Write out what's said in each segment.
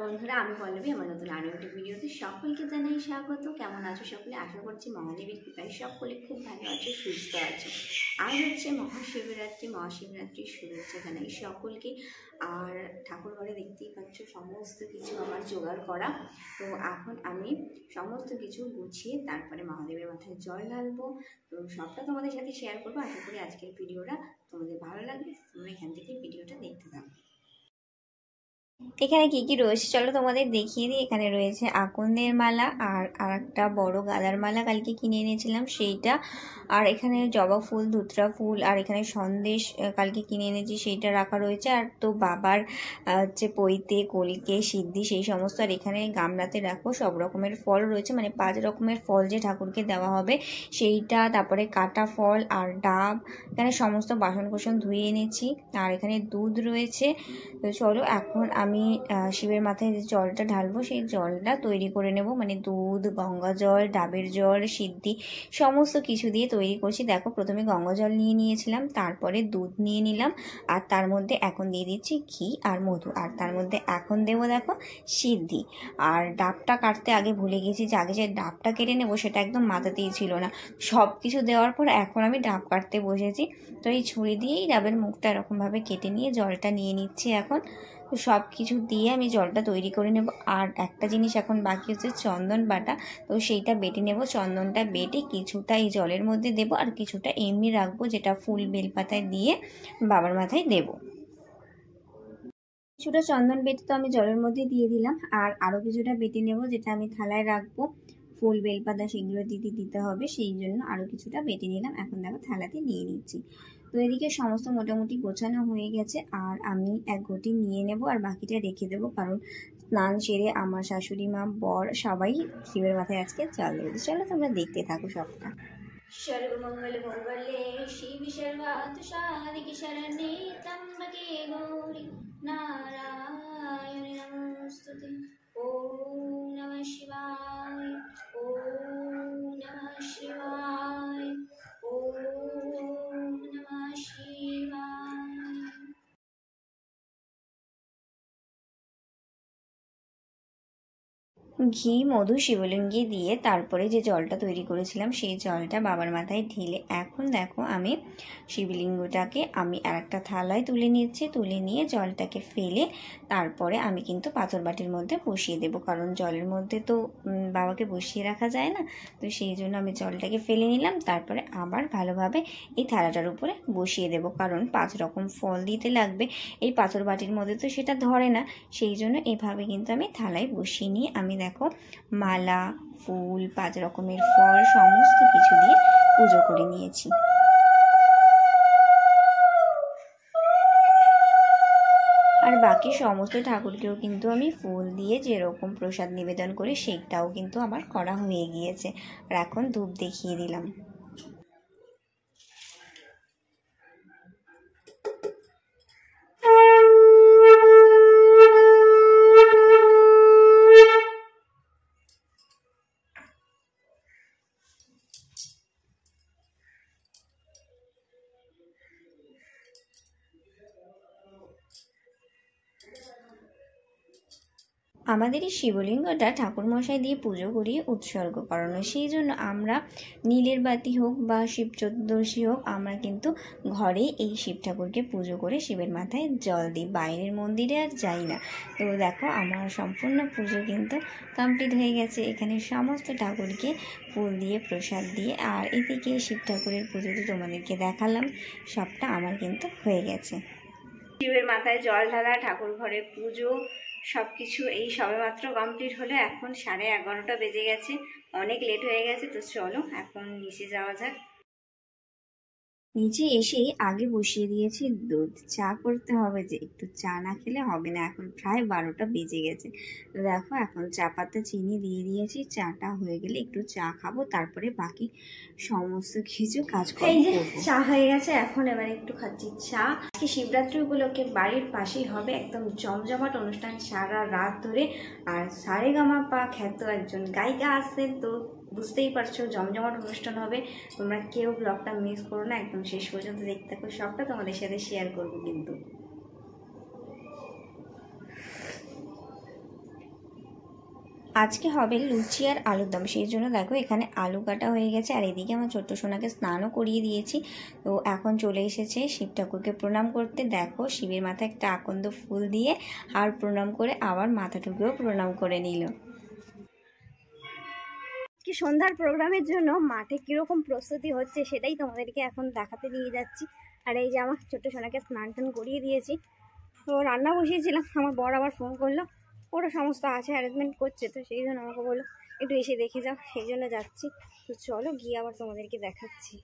বন্ধুরা, আমি পল্লবী। আমার নতুন আরও একটি ভিডিওতে সকলকে জানাই স্বাগত। কেমন আছো সকলে? আশা করছি মহাদেবীর কৃপায় সকলে খুব ভালো আছো, সুস্থ আছো। আজ হচ্ছে মহাশিবরাত্রির শুভেচ্ছা জানাই সকলকে। আর ঠাকুর ঘরে দেখতেই পাচ্ছ সমস্ত কিছু আমার জোগাড় করা। তো এখন আমি সমস্ত কিছু গুছিয়ে তারপরে মহাদেবের মাথায় জল ঢালবো। তো সবটা তোমাদের সাথে শেয়ার করবো। আশা করি আজকের ভিডিওটা তোমাদের ভালো লাগবে। তোমরা এখান থেকে ভিডিওটা দেখতে থাকো। এখানে কি কি রয়েছে চলো তোমাদের দেখিয়ে দিই। এখানে রয়েছে আকন্দের মালা আর একটা বড় গাঁদার মালা কালকে কিনে এনেছিলাম সেইটা। আর এখানে জবা ফুল, ধুতরা ফুল, আর এখানে সন্দেশ কালকে কিনে এনেছি সেইটা রাখা রয়েছে। আর তো বাবার হচ্ছে পৈতে, কলকে, সিদ্ধি সেই সমস্ত। আর এখানে গামলাতে রাখো সব রকমের ফল রয়েছে, মানে 5 রকমের ফল যে ঠাকুরকে দেওয়া হবে সেইটা। তারপরে কাটা ফল আর ডাব। এখানে সমস্ত বাসন কোসন ধুয়ে এনেছি। আর এখানে দুধ রয়েছে। তো চলো এখন আমি শিবের মাথায় যে জলটা ঢালবো সেই জলটা তৈরি করে নেব, মানে দুধ, গঙ্গা জল, ডাবের জল, সিদ্ধি সমস্ত কিছু দিয়ে তৈরি করছি। দেখো প্রথমে গঙ্গা জল নিয়ে নিয়েছিলাম, তারপরে দুধ নিয়ে নিলাম, আর তার মধ্যে এখন দিয়ে দিচ্ছি ঘি আর মধু, আর তার মধ্যে এখন দেবো দেখো সিদ্ধি। আর ডাবটা কাটতে আগে ভুলে গেছি, যে আগে যে ডাবটা কেটে নেবো সেটা একদম মাথাতেই ছিল না। সব কিছু দেওয়ার পর এখন আমি ডাব কাটতে বসেছি। তো এই ছুরি দিয়েই ডাবের মুখটা এরকমভাবে কেটে নিয়ে জলটা নিয়ে নিচ্ছি এখন। তো সব কিছু দিয়ে আমি জলটা তৈরি করে নেব। আর একটা জিনিস এখন বাকি হচ্ছে চন্দন বাটা। তো সেইটা বেটে নেব। চন্দনটা বেটে কিছুটা এই জলের মধ্যে দেব, আর কিছুটা এমনি রাখবো, যেটা ফুল বেলপাতায় দিয়ে বাবার মাথায় দেব। কিছুটা চন্দন বেটে তো আমি জলের মধ্যে দিয়ে দিলাম, আর আরও কিছুটা বেটে নেব, যেটা আমি থালায় রাখবো। ফুল বেলপাতা সেগুলো দিতে হবে, সেই জন্য আরও কিছুটা বেটে নিলাম। এখন দেখো থালাতে নিয়ে নিচ্ছি। তো এদিকে সমস্ত মোটামুটি গোছানো হয়ে গেছে। আর আমি এক ঘটি নিয়ে নেব আর বাকিটা রেখে দেবো, কারণ স্নান সেরে আমার শাশুড়ি মা, বর সবাই শিবের মাথায় আজকে জল দেবে। চলো তোমরা দেখতে থাকো সবটা। সর্বমঙ্গল মঙ্গলে শিব সর্বার্থ সাধিকে শরণ্যে ত্র্যম্বকে গৌরী নারায়ণী নমস্তুতে। ওম নমঃ শিবায়, ওম নমঃ শিবায়, ওম নমঃ শিবায়। ঘি, মধু, শিবলিঙ্গে দিয়ে তারপরে যে জলটা তৈরি করেছিলাম সেই জলটা বাবার মাথায় ঢেলে এখন দেখো আমি শিবলিঙ্গটাকে আমি আরেকটা থালায় তুলে নিচ্ছি। তুলে নিয়ে জলটাকে ফেলে তারপরে আমি কিন্তু পাথর বাটির মধ্যে বসিয়ে দেব, কারণ জলের মধ্যে তো বাবাকে বসিয়ে রাখা যায় না। তো সেই জন্য আমি জলটাকে ফেলে নিলাম, তারপরে আবার ভালোভাবে এই থালাটার উপরে বসিয়ে দেব, কারণ 5 রকম ফল দিতে লাগবে। এই পাথর বাটির মধ্যে তো সেটা ধরে না, সেই জন্য এভাবে কিন্তু আমি থালায় বসিয়ে নিয়ে আমি দেখো মালা, ফুল, 5 রকমের ফল সমস্ত কিছু দিয়ে পুজো করে নিয়েছি। আর বাকি সমস্ত ঠাকুরকেও কিন্তু আমি ফুল দিয়ে যেরকম প্রসাদ নিবেদন করি সেইটাও কিন্তু আমার করা হয়ে গিয়েছে। আর এখন ধূপ দেখিয়ে দিলাম। আমাদের এই শিবলিঙ্গটা ঠাকুরমশাই দিয়ে পুজো করিয়ে উৎসর্গ করানো, সেই জন্য আমরা নীলের বাতি হোক বা শিব চতুর্দশী হোক, আমরা কিন্তু ঘরে এই শিব ঠাকুরকে পুজো করে শিবের মাথায় জল দিই, বাইরের মন্দিরে আর যাই না। তো দেখো আমার সম্পূর্ণ পুজো কিন্তু কমপ্লিট হয়ে গেছে। এখানে সমস্ত ঠাকুরকে ফুল দিয়ে প্রসাদ দিয়ে, আর এদিকে শিব ঠাকুরের পুজো তো তোমাদেরকে দেখালাম, সবটা আমার কিন্তু হয়ে গেছে। শিবের মাথায় জল ঢালা, ঠাকুর ঘরে পুজো সব কিছু এই সবেমাত্র কমপ্লিট হলো। এখন 11:30 বেজে গেছে, অনেক লেট হয়ে গেছে। তো চলো এখন নিচে যাওয়া যাক। নিচে এসেই আগে বসিয়ে দিয়েছি দুধ। চা করতে হবে, যে একটু চা না খেলে হবে না। এখন প্রায় 12টা বেজে গেছে। তো দেখো এখন চা পাতা চিনি দিয়ে দিয়েছি। চাটা হয়ে গেলে একটু চা খাবো, তারপরে বাকি সমস্ত কিছু কাজ করবো। এই যে চা হয়ে গেছে, এখন এবার একটু খাচ্ছি চা। আজকে শিবরাত্রি উপলক্ষে বাড়ির পাশেই হবে একদম জমজমাট অনুষ্ঠান সারা রাত ধরে। আর সারেগামাপা খ্যাত একজন গায়িকা আসছেন, তো বুঝতেই পারছো জমজমাট অনুষ্ঠান হবে। তোমরা কেউ ব্লগটা মিস করো না, একদম শেষ পর্যন্ত দেখতে থাকো, সবটা তোমাদের সাথে শেয়ার করবো কিন্তু। আজকে হবে লুচি আর আলুর দম, সেই জন্য দেখো এখানে আলু কাটা হয়ে গেছে। আর এদিকে আমার ছোট্ট সোনাকে স্নানও করিয়ে দিয়েছি। তো এখন চলে এসেছে শিব ঠাকুরকে প্রণাম করতে। দেখো শিবের মাথায় একটা আকন্দ ফুল দিয়ে আর প্রণাম করে আবার মাথাটুকুও প্রণাম করে নিল। কি সন্ধ্যার প্রোগ্রামের জন্য মাঠে কিরকম প্রস্তুতি হচ্ছে সেটাই তোমাদেরকে এখন দেখাতে নিয়ে যাচ্ছি। আর এই যে আমার ছোট্ট সোনাকে স্নান টান করিয়ে দিয়েছি, তো রান্না বসিয়েছিলাম, আমার বর আবার ফোন করলো, ওরা সমস্ত আছে অ্যারেঞ্জমেন্ট করছে, তো সেই জন্য আমাকে বললো একটু এসে দেখে যাও, সেই জন্য যাচ্ছি। তো চলো গিয়ে আবার তোমাদেরকে দেখাচ্ছি।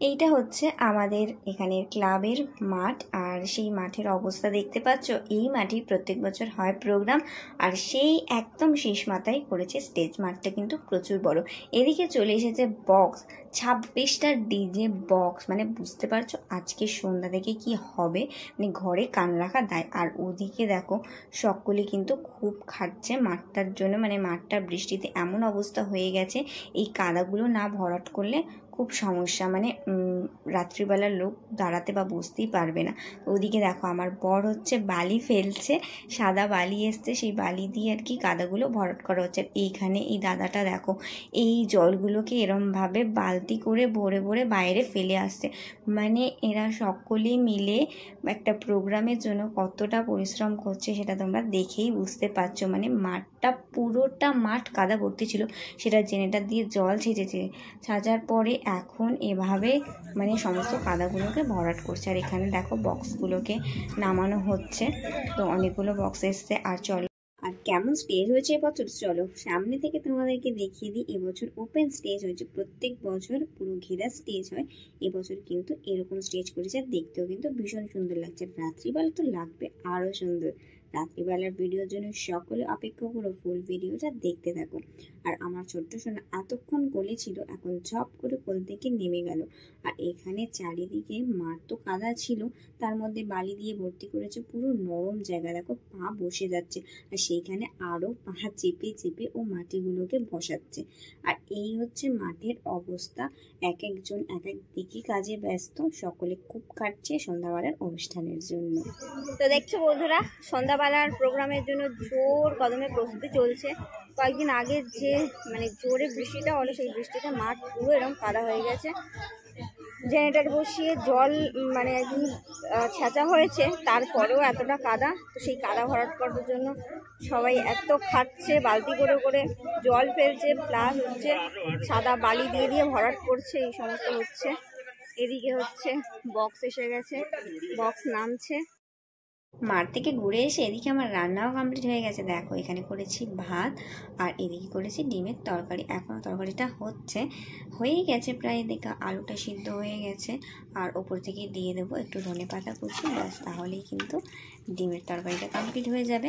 এইটা হচ্ছে আমাদের এখানের ক্লাবের মাঠ, আর সেই মাঠের অবস্থা দেখতে পাচ্ছ। এই মাঠে প্রত্যেক বছর হয় প্রোগ্রাম, আর সেই একদম শেষ মাথায় করেছে স্টেজ। মাঠটা কিন্তু প্রচুর বড়। এদিকে চলে এসেছে বক্স, 26টা ডিজে বক্স, মানে বুঝতে পারছো আজকে সন্ধ্যা থেকে কি হবে, মানে ঘরে কান রাখা দায়। আর ওদিকে দেখো সকলে কিন্তু খুব খাটছে মাঠটার জন্য, মানে মাঠটা বৃষ্টিতে এমন অবস্থা হয়ে গেছে, এই কাদাগুলো না ভরাট করলে খুব সমস্যা, মানে রাত্রিবেলার লোক দাঁড়াতে বা বসতেই পারবে না। ওদিকে দেখো আমার বর হচ্ছে বালি ফেলছে, সাদা বালি এসছে, সেই বালি দিয়ে আর কি কাদাগুলো ভরাট করা হচ্ছে। আর এইখানে এই দাদাটা দেখো এই জলগুলোকে এরমভাবে বালতি করে ভরে ভরে বাইরে ফেলে আসছে। মানে এরা সকলেই মিলে একটা প্রোগ্রামের জন্য কতটা পরিশ্রম করছে সেটা তোমরা দেখেই বুঝতে পারছো। মানে মাঠটা পুরোটা মাঠ কাদা ভর্তি ছিল, সেটা জেনারেটর দিয়ে জল ছেঁচেছে, ছাঁচার পরে এখন এভাবে মানে সমস্ত কাদাগুলোকে ভরাট করছে। আর এখানে দেখো বক্সগুলোকে নামানো হচ্ছে, তো অনেকগুলো বক্স এসছে। আর চলো আর কেমন স্টেজ হয়েছে এবছর, চলো সামনে থেকে তোমাদেরকে দেখিয়ে দিই। এবছর ওপেন স্টেজ হয়েছে, প্রত্যেক বছর পুরো ঘেরা স্টেজ হয়, এবছর কিন্তু এরকম স্টেজ করেছে। আর দেখতেও কিন্তু ভীষণ সুন্দর লাগছে, রাত্রিবেলা তো লাগবে আরও সুন্দর। রাত্রিবেলার ভিডিওর জন্য সকলে অপেক্ষা করো, ফুল ভিডিওটা দেখতে থাকো। আর আমার ছোট্ট সোনা এতক্ষণ কোলে ছিল, এখন ঝপ করে কোল থেকে নেমে গেল। আর এখানে চারিদিকে মাঠ তো কাদা ছিল, তার মধ্যে বালি দিয়ে ভর্তি করেছে, পুরো নরম জায়গা, দেখো পা বসে যাচ্ছে। আর সেইখানে আরও পা চেপে চেপে ও মাটিগুলোকে বসাচ্ছে। আর এই হচ্ছে মাঠের অবস্থা, এক একজন এক এক দিকে কাজে ব্যস্ত, সকলে খুব কাটছে সন্ধ্যাবেলার অনুষ্ঠানের জন্য। তো দেখছো বন্ধুরা, সন্ধ্যাবেলার প্রোগ্রামের জন্য জোর কদমে প্রস্তুতি চলছে। কয়েকদিন আগে যে মানে জোরে বৃষ্টিটা হলো, সেই বৃষ্টিতে মাঠ পুরো এরকম কাদা হয়ে গেছে। জেনারেটর বসিয়ে জল মানে একদিন ছেঁচা হয়েছে, তারপরেও এতটা কাদা। তো সেই কাদা ভরাট করার জন্য সবাই এত খাটছে, বালতি করে করে জল ফেলছে, প্লাস হচ্ছে সাদা বালি দিয়ে দিয়ে ভরাট করছে, এই সমস্ত হচ্ছে। এদিকে হচ্ছে বক্স এসে গেছে, বক্স নামছে। মাঠ থেকে ঘুরে এসে এদিকে আমার রান্নাও কমপ্লিট হয়ে গেছে। দেখো এখানে করেছি ভাত, আর এদিকে করেছি ডিমের তরকারি। এখনও তরকারিটা হয়েই গেছে প্রায়, এদিকে আলুটা সিদ্ধ হয়ে গেছে। আর ওপর থেকে দিয়ে দেবো একটু ধনেপাতা কুচি, ব্যাস তাহলেই কিন্তু ডিমের তরকারিটা কমপ্লিট হয়ে যাবে।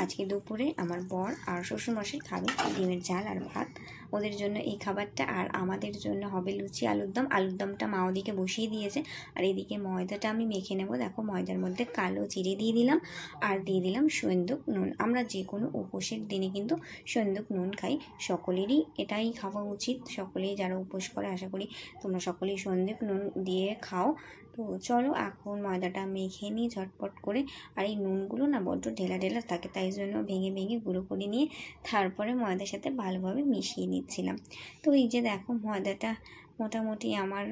আজকে দুপুরে আমার বর আর শ্বশুরমশাই খাবে ডিমের ঝাল আর ভাত, ওদের জন্য এই খাবারটা। আর আমাদের জন্য হবে লুচি আলুর দম। আলুর দমটা মা ওদিকে বসিয়ে দিয়েছে, আর এদিকে ময়দাটা আমি মেখে নেব। দেখো ময়দার মধ্যে কালো জিরে দিয়ে দিলাম, আর দিয়ে দিলাম সন্দুক নুন। আমরা যে কোনো উপোসের দিনে কিন্তু সন্দুক নুন খাই, সকলেরই এটাই খাওয়া উচিত। সকলেই যারা উপোস করে, আশা করি তোমরা সকলেই সন্দুক নুন দিয়ে খাও। তো চলো এখন ময়দাটা মেখে নিই ঝটপট করে। আর এই নুনগুলো না বড্ড ঢেলা ঢেলা থাকে, তাই জন্য ভেঙে ভেঙে গুঁড়ো করে নিয়ে তারপরে ময়দার সাথে ভালোভাবে মিশিয়ে নিচ্ছিলাম। তো এই যে দেখো ময়দাটা মোটামুটি আমার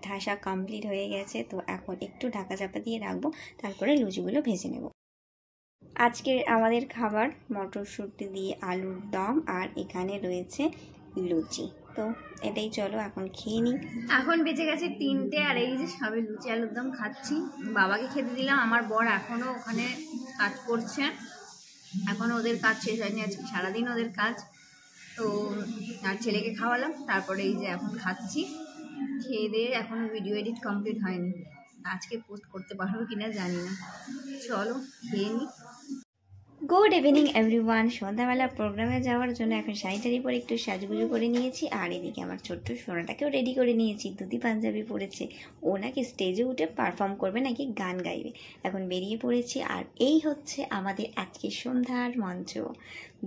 ঠাসা কমপ্লিট হয়ে গেছে। তো এখন একটু ঢাকা চাপা দিয়ে রাখবো, তারপরে লুচিগুলো ভেজে নেব। আজকে আমাদের খাবার মটরশুঁটি দিয়ে আলুর দম, আর এখানে রয়েছে লুচি। তো এটাই, চলো এখন খেয়ে নিই। এখন বেঁচে গেছে 3টে, আর এই যে সবে লুচি আলুর দম খাচ্ছি। বাবাকে খেতে দিলাম, আমার বর এখনও ওখানে কাজ করছে, এখনও ওদের কাজ শেষ হয়নি, আজকে সারাদিন ওদের কাজ। তো আর ছেলেকে খাওয়ালাম, তারপরে এই যে এখন খাচ্ছি। খেয়ে দিয়ে এখনও ভিডিও এডিট কমপ্লিট হয়নি, আজকে পোস্ট করতে পারবো কিনা জানি না। চলো খেয়ে নিই। Good evening everyone. সন্ধ্যাবেলা প্রোগ্রামে যাওয়ার জন্য এখন শাড়িটারি পরে একটু সাজগুজো করে নিয়েছি। আর এদিকে আমার ছোট্ট সোনাটাকেও রেডি করে নিয়েছি, ধুতি পাঞ্জাবি পরেছে। ও নাকি স্টেজে উঠে পারফর্ম করবে, নাকি গান গাইবে। এখন বেরিয়ে পড়েছি, আর এই হচ্ছে আমাদের আজকে সন্ধ্যার মঞ্চ।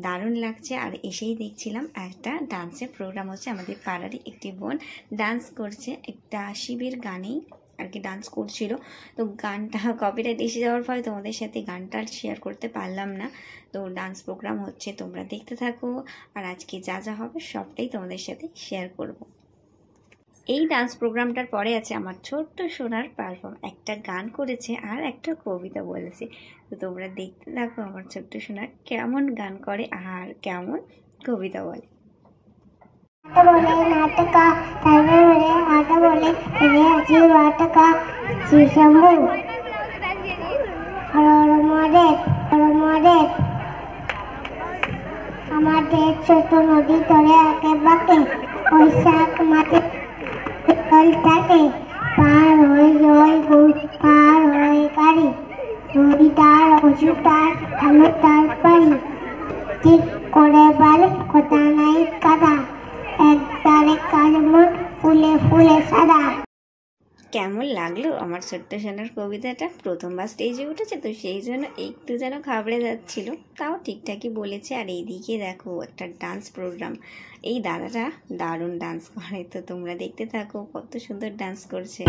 দারুণ লাগছে। আর এসেই দেখছিলাম একটা ডান্সের প্রোগ্রাম হচ্ছে, আমাদের পাড়ারই একটি বোন ডান্স করছে একটা শিবের গানেই। আর কি ডান্স করছিল। তো গানটা কপিরাইট এসে যাওয়ার ফলে তোমাদের সাথে গানটা শেয়ার করতে পারলাম না। তো ডান্স প্রোগ্রাম হচ্ছে, তোমরা দেখতে থাকো, আর আজকে যা যা হবে সবটাই তোমাদের সাথে শেয়ার করব। এই ডান্স প্রোগ্রামটার পরে আছে আমার ছোট্ট সোনার পারফর্ম, একটা গান করেছে আর একটা কবিতা বলেছে। তো তোমরা দেখতে থাকো আমার ছোট্ট সোনা কেমন গান করে আর কেমন কবিতা বলে। बोले नाटका सर्वे बोले आटा बोले रे अजी वाटका शिशंभु हर मरे আমাদের ছোট নদী তরে আঁকে বাঁকে বৈশাখ মাঠে জলটাকে পার হয়ে জয় গৌর পার হয়ে গাড়ি নদী তার পশু তার আলো তার পারি ঠিক করে বলে কথা নাই কাদা একদারে কালমন ফুলে ফুলে সাদা। কেমন লাগলো আমার ছোট্ট সোনার কবিতাটা? প্রথমবার স্টেজে উঠেছে তো সেই জন্য একটু যেন ঘাবড়ে যাচ্ছিল, তাও ঠিকঠাকই বলেছে। আর এইদিকে দেখো একটা ডান্স প্রোগ্রাম, এই দাদাটা দারুণ ডান্স করে, তো তোমরা দেখতে থাকো কত সুন্দর ডান্স করছে।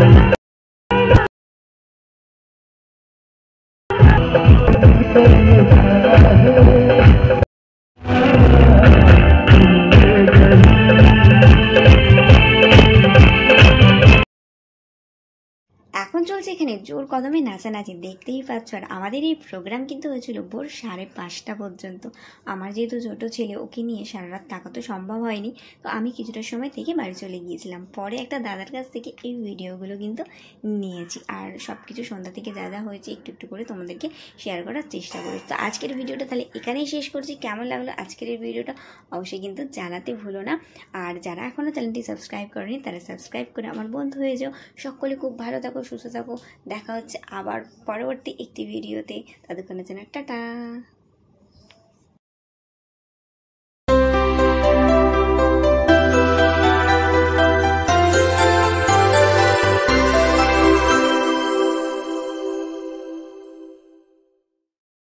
এখন চলছে এখানে জোর কদমে নাচানাচি, দেখতেই পাচ্ছ। আর আমাদের এই প্রোগ্রাম কিন্তু হয়েছিল ভোর 5:30 পর্যন্ত। আমার যেহেতু ছোটো ছেলে, ওকে নিয়ে সারা রাত থাকা তো সম্ভব হয়নি, তো আমি কিছুটা সময় থেকে বাড়ি চলে গিয়েছিলাম। পরে একটা দাদার কাছ থেকে এই ভিডিওগুলো কিন্তু নিয়েছি, আর সব কিছু সন্ধ্যা থেকে যা যা হয়েছে একটু একটু করে তোমাদেরকে শেয়ার করার চেষ্টা করি। তো আজকের ভিডিওটা তাহলে এখানেই শেষ করছি। কেমন লাগলো আজকের এই ভিডিওটা অবশ্যই কিন্তু জানাতে ভুলো না। আর যারা এখনও চ্যানেলটি সাবস্ক্রাইব করেনি তারা সাবস্ক্রাইব করে আমার বন্ধু হয়ে যাও। সকলে খুব ভালো থাকো, সুস্থ থাকো। দেখা হচ্ছে আবার পরবর্তী একটি ভিডিওতে। ততক্ষণের জন্য টাটা।